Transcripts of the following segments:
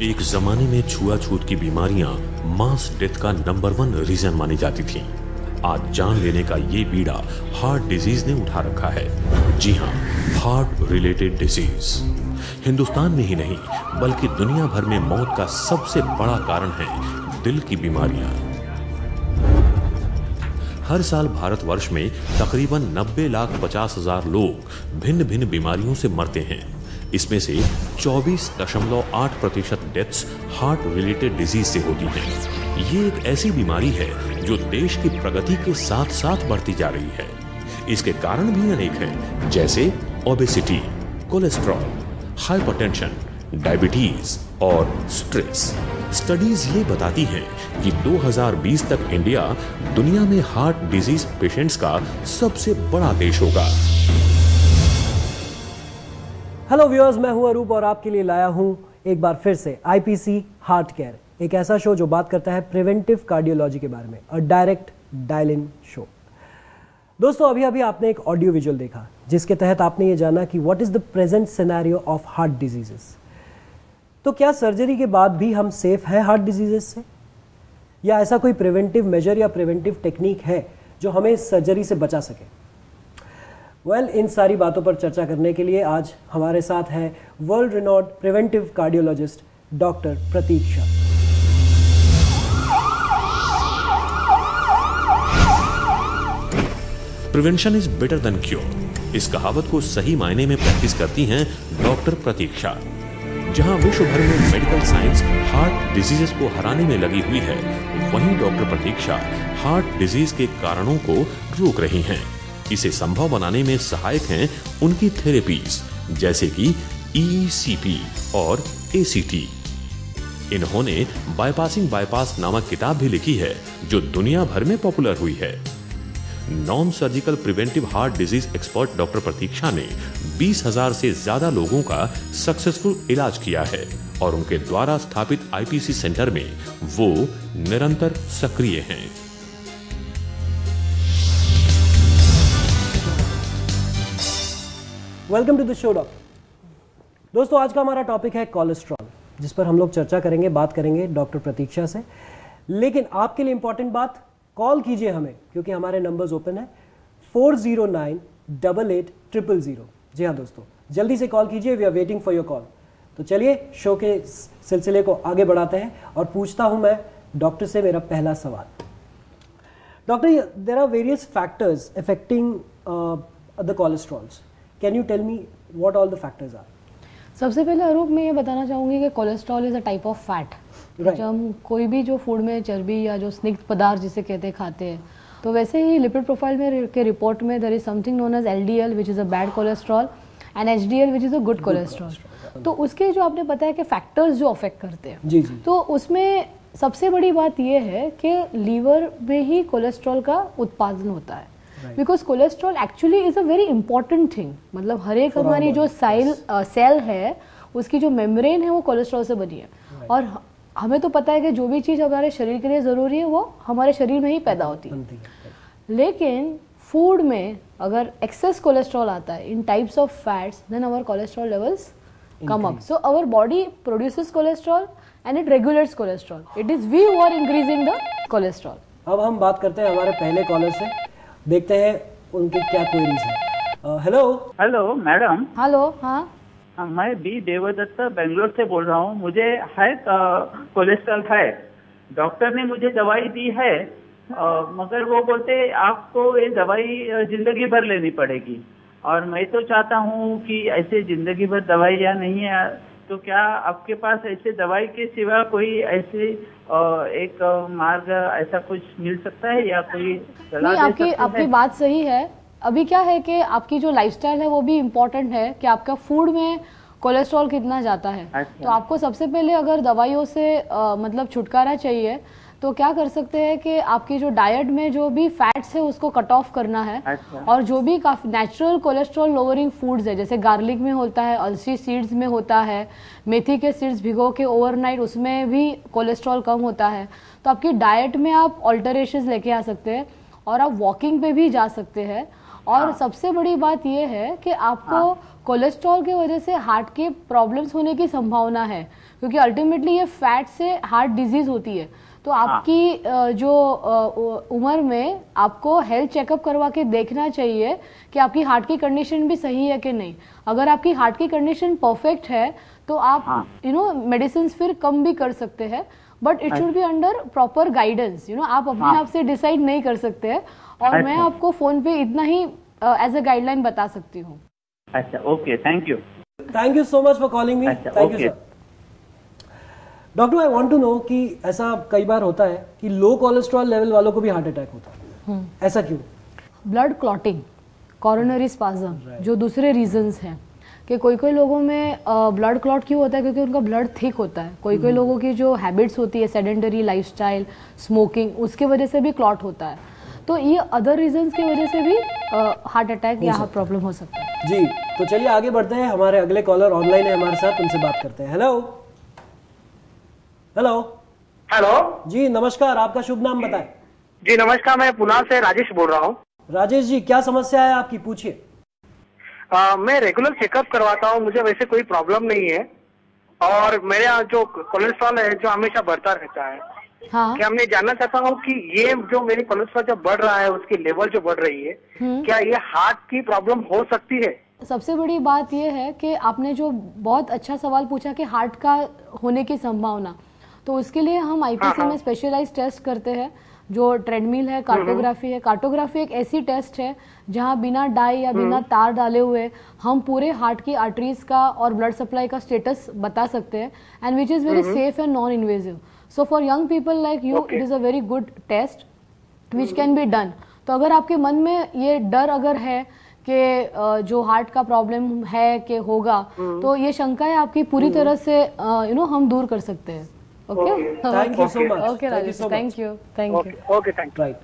एक जमाने में छुआछूत की बीमारियां मास डेथ का नंबर 1 रीजन मानी जाती थीं। आज जान लेने का ये बीड़ा हार्ट डिजीज ने उठा रखा है। जी हाँ, हार्ट रिलेटेड डिजीज हिंदुस्तान में ही नहीं बल्कि दुनिया भर में मौत का सबसे बड़ा कारण है दिल की बीमारियां। हर साल भारतवर्ष में तकरीबन 90,50,000 लोग भिन्न भिन्न बीमारियों से मरते हैं। इसमें से 24.8% डेथ्स हार्ट रिलेटेड डिजीज से होती हैं। ये एक ऐसी बीमारी है जो देश की प्रगति के साथ साथ बढ़ती जा रही है। इसके कारण भी अनेक हैं, जैसे ओबेसिटी, कोलेस्ट्रॉल, हाइपरटेंशन, डायबिटीज और स्ट्रेस। स्टडीज ये बताती हैं कि 2020 तक इंडिया दुनिया में हार्ट डिजीज पेशेंट्स का सबसे बड़ा देश होगा। हेलो व्यूअर्स, मैं हूं अरूप और आपके लिए लाया हूं एक बार फिर से आईपीसी हार्ट केयर, एक ऐसा शो जो बात करता है प्रिवेंटिव कार्डियोलॉजी के बारे में, और डायरेक्ट डायल इन शो। दोस्तों, अभी अभी आपने एक ऑडियो विजुअल देखा जिसके तहत आपने ये जाना कि what is the present scenario of heart diseases. तो क्या सर्जरी के बाद भी हम सेफ हैं हार्ट डिजीजेस से, या ऐसा कोई प्रिवेंटिव मेजर या प्रिवेंटिव टेक्निक है जो हमें सर्जरी से बचा सके? इन सारी बातों पर चर्चा करने के लिए आज हमारे साथ हैं world renowned preventive cardiologist doctor Prateek Shah. Prevention is better than cure, इस कहावत को सही मायने में प्रैक्टिस करती हैं डॉक्टर प्रतीक शाह। जहां विश्व भर में मेडिकल साइंस हार्ट डिजीजेस को हराने में लगी हुई है, वहीं डॉक्टर प्रतीक शाह हार्ट डिजीज के कारणों को रोक रही हैं। इसे संभव बनाने में सहायक हैं उनकी थेरेपीज, जैसे कि EECP और ACT। इन्होंने बाईपासिंग बाईपास नामक किताब भी लिखी है जो दुनिया भर में पॉपुलर हुई है। Non surgical preventive heart disease expert doctor प्रतीक शाह ने 20,000 से ज्यादा लोगों का सक्सेसफुल इलाज किया है और उनके द्वारा स्थापित आईपीसी सेंटर में वो निरंतर सक्रिय हैं। Welcome to the show doctor. दोस्तों, आज का हमारा टॉपिक है कोलेस्ट्रॉल, जिस पर हम लोग चर्चा करेंगे, बात करेंगे डॉक्टर प्रतीक शाह से। लेकिन आपके लिए इंपॉर्टेंट बात, कॉल कीजिए हमें, क्योंकि हमारे नंबर्स ओपन है 409-880000। जी हाँ दोस्तों, जल्दी से कॉल कीजिए, we are waiting for your call. तो चलिए शो के सिलसिले को आगे बढ़ाते हैं और पूछता हूं मैं डॉक्टर से मेरा पहला सवाल। Doctor, there are various factors affecting the cholesterols. Can you tell me what all the factors are? सबसे पहले अरूप मैं ये बताना चाहूँगी कि cholesterol is a type of fat. जब हम कोई भी जो फूड में चर्बी या जो स्निग्ध पदार्थ जिसे कहते हैं खाते हैं, तो वैसे ही लिपिड प्रोफाइल में के रिपोर्ट में there is something known as LDL which is a bad cholesterol and HDL which is a good cholesterol. तो उसके जो आपने बताया कि फैक्टर्स जो अफेक्ट करते हैं, जी जी, तो उसमें सबसे बड़ी बात यह है कि लीवर में ही कोलेस्ट्रॉल का उत्पादन होता है। Because cholesterol actually is a very important thing. मतलब हर एक हमारी जो सेल है उसकी जो मेम्ब्रेन है वो कोलेस्ट्रॉल से बनी है। और हमें तो पता है कि जो भी चीज़ हमारे शरीर के लिए ज़रूरी है वो हमारे शरीर में ही पैदा होती है। लेकिन फूड में अगर एक्सेस कोलेस्ट्रॉल आता है in types of fats, then our cholesterol levels come up. So our body produces cholesterol and it regulates cholesterol. It is we who are increasing the cholesterol. अब हम बात करते हैं हमारे पहले कॉलर से, देखते हैं उनकी क्या क्वेरीज है। Hello hello madam. हेलो, हाँ, मैं बी देवदत्त बेंगलोर से बोल रहा हूँ। मुझे है कोलेस्ट्रॉल है, डॉक्टर ने मुझे दवाई दी है, मगर वो बोलते आपको ये दवाई जिंदगी भर लेनी पड़ेगी। और मैं तो चाहता हूँ कि ऐसे जिंदगी भर दवाइयाँ नहीं है, तो क्या आपके पास ऐसे दवाई के सिवा कोई ऐसे एक मार्ग ऐसा कुछ मिल सकता है या कोई सलाह दे सकते हैं? आपकी बात सही है। अभी क्या है कि आपकी जो लाइफस्टाइल है वो भी इम्पोर्टेंट है कि आपका फूड में कोलेस्ट्रॉल कितना जाता है। अच्छा। तो आपको सबसे पहले अगर दवाइयों से मतलब छुटकारा चाहिए तो क्या कर सकते हैं कि आपकी जो डाइट में जो भी फैट्स है उसको कट ऑफ करना है। अच्छा। और जो भी काफी नेचुरल कोलेस्ट्रॉल लोअरिंग फूड्स है, जैसे गार्लिक में होता है, अलसी सीड्स में होता है, मेथी के सीड्स भिगो के ओवरनाइट, उसमें भी कोलेस्ट्रॉल कम होता है। तो आपकी डाइट में आप ऑल्टरेशंस लेके आ सकते हैं और आप वॉकिंग पे भी जा सकते हैं। और सबसे बड़ी बात यह है कि आपको कोलेस्ट्रॉल की वजह से हार्ट के प्रॉब्लम्स होने की संभावना है, क्योंकि अल्टीमेटली ये फैट से हार्ट डिजीज होती है। तो आपकी जो उम्र में आपको हेल्थ चेकअप करवा के देखना चाहिए कि आपकी हार्ट की कंडीशन भी सही है कि नहीं। अगर आपकी हार्ट की कंडीशन परफेक्ट है तो आप मेडिसिन फिर कम भी कर सकते हैं, but it should be under proper guidance. आप अपने आप से डिसाइड नहीं कर सकते हैं, और मैं आपको फोन पे इतना ही एज अ गाइडलाइन बता सकती हूँ। अच्छा, okay, thank you so much for calling me. Thank you sir. Doctor, I want to know कि ऐसा कई बार होता है कि लो कोलेस्ट्रॉल लेवल वालों को भी हार्ट अटैक होता है, ऐसा क्यों? ब्लड क्लॉटिंग, कोरोनरी स्पाज्म, जो दूसरे रीजंस हैं कि कोई लोगों में ब्लड क्लॉट क्यों होता है, क्योंकि उनका ब्लड थिक होता है। कोई लोगों की जो हैबिट्स होती है, सेडेंटरी लाइफस्टाइल, स्मोकिंग, उसके वजह से भी क्लॉट होता है। तो ये अदर रीजंस की वजह से भी हार्ट अटैक या प्रॉब्लम हो सकता है। जी, तो चलिए आगे बढ़ते हैं। हमारे अगले कॉलर ऑनलाइन है हमारे साथ, उनसे बात करते हैं। हेलो हेलो हेलो जी, नमस्कार, आपका शुभ नाम बताएं। जी नमस्कार, मैं पुणे से राजेश बोल रहा हूँ। राजेश जी, क्या समस्या है आपकी, पूछिए। मैं रेगुलर चेकअप करवाता हूँ, मुझे वैसे कोई प्रॉब्लम नहीं है, और मेरे यहाँ जो कोलेस्ट्रॉल है जो हमेशा बढ़ता रहता है। हाँ। क्या मैं जानना चाहता हूँ कि ये जो मेरी कोलेस्ट्रॉल जो बढ़ रहा है, उसकी लेवल जो बढ़ रही है, क्या ये हार्ट की प्रॉब्लम हो सकती है? सबसे बड़ी बात यह है कि आपने जो बहुत अच्छा सवाल पूछा कि हार्ट का होने की संभावना, तो उसके लिए हम आईपीसी में स्पेशलाइज्ड टेस्ट करते हैं, जो ट्रेडमिल है, कार्टोग्राफी है। कार्टोग्राफी एक ऐसी टेस्ट है जहां बिना डाई या बिना तार डाले हुए हम पूरे हार्ट की आर्टरीज का और ब्लड सप्लाई का स्टेटस बता सकते हैं, and which is very safe and non invasive. So for young people like you, it is a very good test which can be done. तो अगर आपके मन में ये डर अगर है कि जो हार्ट का प्रॉब्लम है कि होगा, तो ये शंकाएं आपकी पूरी तरह से हम दूर कर सकते हैं। Okay, thank you so much. Okay Rajesh, thank you. Okay, thank you. Right,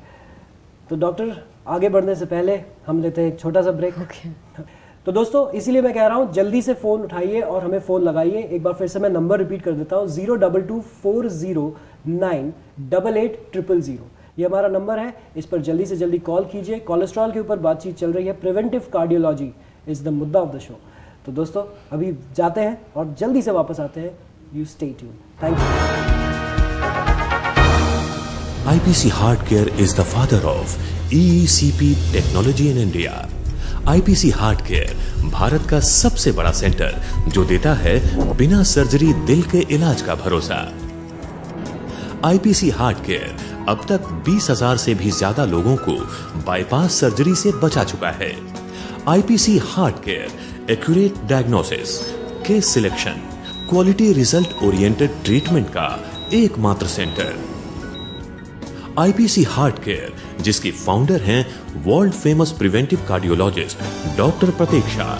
तो डॉक्टर आगे बढ़ने से पहले हम लेते हैं एक छोटा सा ब्रेक। तो दोस्तों, इसीलिए मैं कह रहा हूं जल्दी से फोन उठाइए और हमें फोन लगाइए। एक बार फिर से मैं नंबर रिपीट कर देता हूं, 02240988800। ये हमारा नंबर है, इस पर जल्दी से जल्दी कॉल कीजिए। कोलेस्ट्रॉल के ऊपर बातचीत चल रही है, प्रिवेंटिव कार्डियोलॉजी इज द मुद्दा ऑफ द शो। तो दोस्तों अभी जाते हैं और जल्दी से वापस आते हैं। You stay tuned. Thank you. IPC HeartCare is the father of EECP technology in India. IPC HeartCare Bharat का सबसे बड़ा सेंटर जो देता है बिना सर्जरी दिल के इलाज का भरोसा। IPC HeartCare अब तक 20,000 से भी ज्यादा लोगों को बाईपास सर्जरी से बचा चुका है। IPC HeartCare accurate diagnosis, case selection, quality result oriented treatment का एकमात्र सेंटर। IPC HeartCare, जिसकी फाउंडर हैं world famous preventive cardiologist doctor Pratiksha,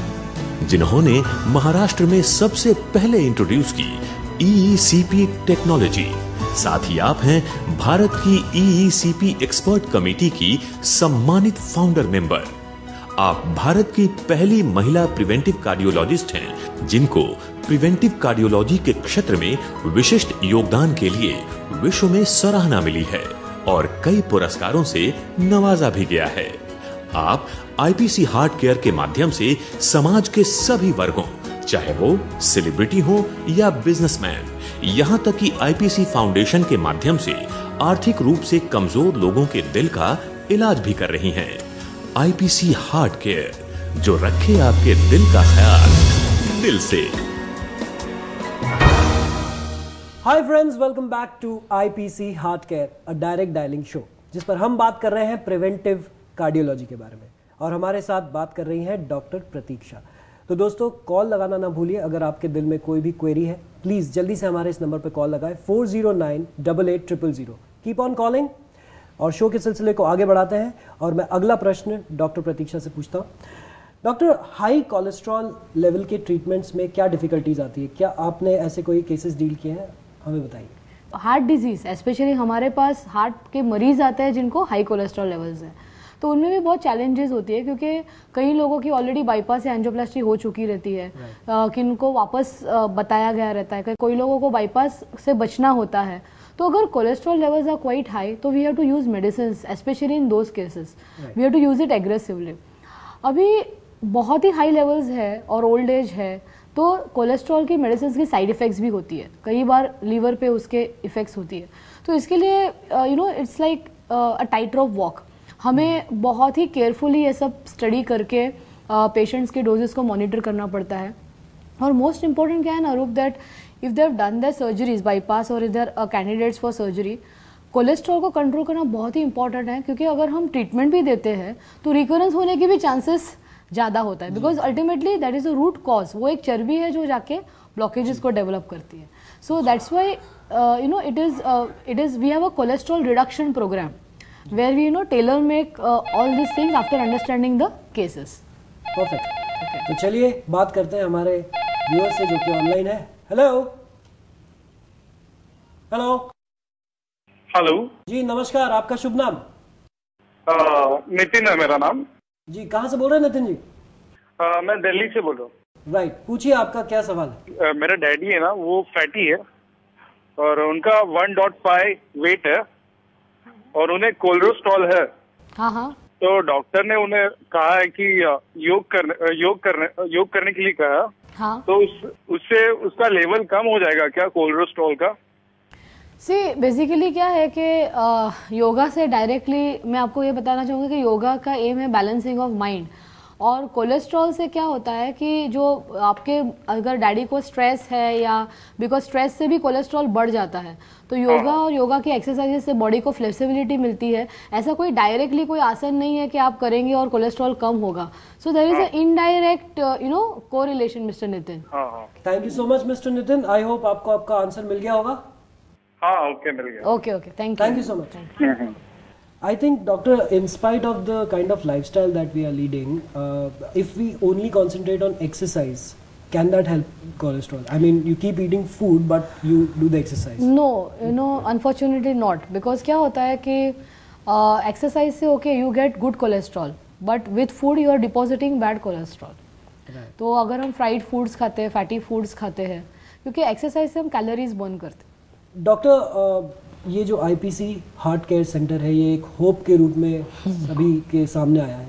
जिन्होंने महाराष्ट्र में सबसे पहले इंट्रोड्यूस की EECP टेक्नोलॉजी। साथ ही आप हैं भारत की EECP एक्सपर्ट कमेटी की सम्मानित फाउंडर मेंबर। आप भारत की पहली महिला प्रिवेंटिव कार्डियोलॉजिस्ट हैं जिनको प्रिवेंटिव कार्डियोलॉजी के क्षेत्र में विशिष्ट योगदान के लिए विश्व में सराहना मिली है और कई पुरस्कारों से नवाजा भी गया है। आप IPC HeartCare के माध्यम से समाज के सभी वर्गों, चाहे वो सेलिब्रिटी हो या बिजनेसमैन, यहाँ तक कि IPC फाउंडेशन के माध्यम से आर्थिक रूप से कमजोर लोगों के दिल का इलाज भी कर रही हैं। IPC HeartCare, जो रखे आपके दिल का ख्याल दिल से। Hi friends, welcome back to IPC HeartCare, a direct dialing show, जिस पर हम बात कर रहे हैं प्रिवेंटिव कार्डियोलॉजी के बारे में, और हमारे साथ बात कर रही हैं डॉक्टर प्रतीक्षा। तो दोस्तों, कॉल लगाना ना भूलिए। अगर आपके दिल में कोई भी क्वेरी है, प्लीज जल्दी से हमारे इस नंबर पर कॉल लगाएं, 409888000। Keep on calling. और शो के सिलसिले को आगे बढ़ाते हैं, और मैं अगला प्रश्न डॉक्टर प्रतीक्षा से पूछता हूँ। डॉक्टर, हाई कोलेस्ट्रॉल लेवल के ट्रीटमेंट्स में क्या डिफिकल्टीज आती है? क्या आपने ऐसे कोई केसेस डील किए हैं? हमें बताइए। हार्ट डिजीज, स्पेशली हमारे पास हार्ट के मरीज आते हैं जिनको हाई कोलेस्ट्रॉल लेवल्स है, तो उनमें भी बहुत चैलेंजेस होती है, क्योंकि कई लोगों की ऑलरेडी बाईपास या एंजियोप्लास्टी हो चुकी रहती है, किनको वापस बताया गया रहता है, कोई लोगों को बाईपास से बचना होता है। तो अगर cholesterol levels are quite high, तो we have to use medicine, specially in those cases we have to use it aggressively. अभी बहुत ही हाई लेवल्स है और ओल्ड एज है तो कोलेस्ट्रॉल की मेडिसिन की साइड इफ़ेक्ट्स भी होती है, कई बार लीवर पे उसके इफ़ेक्ट्स होती है। तो इसके लिए it's like a tight rope walk, हमें बहुत ही केयरफुली ये सब स्टडी करके पेशेंट्स के डोजेस को मॉनिटर करना पड़ता है। और मोस्ट इंपॉर्टेंट क्या है ना Roop, that if they have done their surgeries bypass और if they are candidates for surgery, cholesterol को कंट्रोल करना बहुत ही इंपॉर्टेंट है, क्योंकि अगर हम ट्रीटमेंट भी देते हैं तो रिकरेंस होने के भी चांसेस ज़्यादा होता है, because ultimately that is a root cause, वो एक चर्बी है जो जाके ब्लॉकेजेस को डेवलप करती है। So that's why it is we have a cholesterol reduction programme where we tailor make all this things after understanding the cases. Perfect. तो चलिए बात करते हैं हमारे व्यूअर्स से जो कि ऑनलाइन है। हेलो हेलो हेलो जी, नमस्कार, आपका शुभ नाम? नितिन है मेरा नाम। जी, कहाँ से बोल रहे हैं नितिन जी? मैं दिल्ली से बोल रहा हूँ। राइट, पूछिए आपका क्या सवाल है? मेरा डैडी है ना, वो फैटी है और उनका 1.5 वेट है और उन्हें कोलेस्ट्रॉल है। हाँ हाँ, तो डॉक्टर ने उन्हें कहा है कि योग करने के लिए कहा। हाँ। तो उससे उसका लेवल कम हो जाएगा क्या कोलेस्ट्रॉल का? सी बेसिकली क्या है कि योगा से डायरेक्टली मैं आपको ये बताना चाहूँगी कि योगा का एम है बैलेंसिंग ऑफ माइंड, और कोलेस्ट्रॉल से क्या होता है कि जो आपके अगर डैडी को स्ट्रेस है या बिकॉज स्ट्रेस से भी कोलेस्ट्रॉल बढ़ जाता है, तो योगा और योगा की एक्सरसाइजेस से बॉडी को फ्लेक्सिबिलिटी मिलती है। ऐसा कोई डायरेक्टली कोई आसन नहीं है कि आप करेंगे और कोलेस्ट्रॉल कम होगा। So there is a indirect correlation mister Nitin. Thank you so much mister Nitin, I hope आपको आपका आंसर मिल गया होगा। हाँ, ओके, मिल गया। Okay okay, thank you so much. I think, doctor, in spite of the kind of lifestyle that we are leading, if we only concentrate on exercise, can that help cholesterol? I mean, you keep eating food, but you do the exercise. No, unfortunately not, because क्या होता है कि exercise से okay you get good cholesterol, but with food you are depositing bad cholesterol. Right. तो अगर हम fried foods खाते हैं, फैटी फूड्स खाते हैं, क्योंकि एक्सरसाइज से हम कैलोरीज बर्न करते हैं। डॉक्टर, ये जो आईपीसी हार्ट केयर सेंटर है, ये एक होप के रूप में सभी के सामने आया है।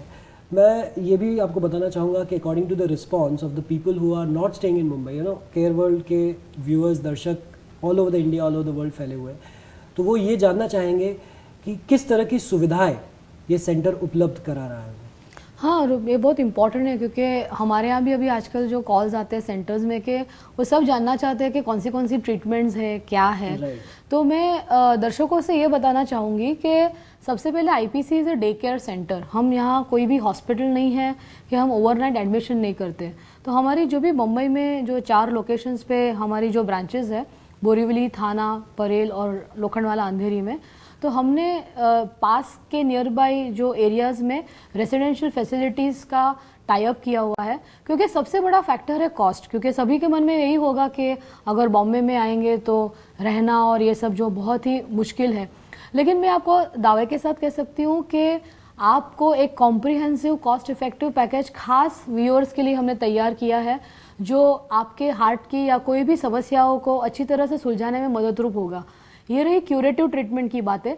मैं ये भी आपको बताना चाहूँगा कि according to the response of the people who are not staying in Mumbai, care world के व्यूअर्स, दर्शक all over the India, all over the world फैले हुए हैं, तो वो ये जानना चाहेंगे कि किस तरह की सुविधाएं ये सेंटर उपलब्ध करा रहा है। हाँ, ये बहुत इंपॉर्टेंट है, क्योंकि हमारे यहाँ भी अभी आजकल जो कॉल्स आते हैं सेंटर्स में कि वो सब जानना चाहते हैं कि कौन सी ट्रीटमेंट्स है, क्या है। तो मैं दर्शकों से ये बताना चाहूँगी कि सबसे पहले IPC is a day care centre. हम यहाँ कोई भी हॉस्पिटल नहीं है कि हम ओवरनाइट एडमिशन नहीं करते। तो हमारी जो भी मुंबई में जो 4 लोकेशंस पे हमारी जो ब्रांचेस है, बोरीवली, थाना, परेल और लोखंडवाला अंधेरी में, तो हमने पास के नियर बाई जो एरियाज़ में रेसिडेंशियल फैसिलिटीज़ का टाई अप किया हुआ है, क्योंकि सबसे बड़ा फैक्टर है कॉस्ट। क्योंकि सभी के मन में यही होगा कि अगर बॉम्बे में आएंगे तो रहना और ये सब जो बहुत ही मुश्किल है, लेकिन मैं आपको दावे के साथ कह सकती हूँ कि आपको एक कॉम्प्रिहेंसिव कॉस्ट इफेक्टिव पैकेज खास व्यूअर्स के लिए हमने तैयार किया है, जो आपके हार्ट की या कोई भी समस्याओं को अच्छी तरह से सुलझाने में मददरूप होगा। ये रही क्यूरेटिव ट्रीटमेंट की बातें।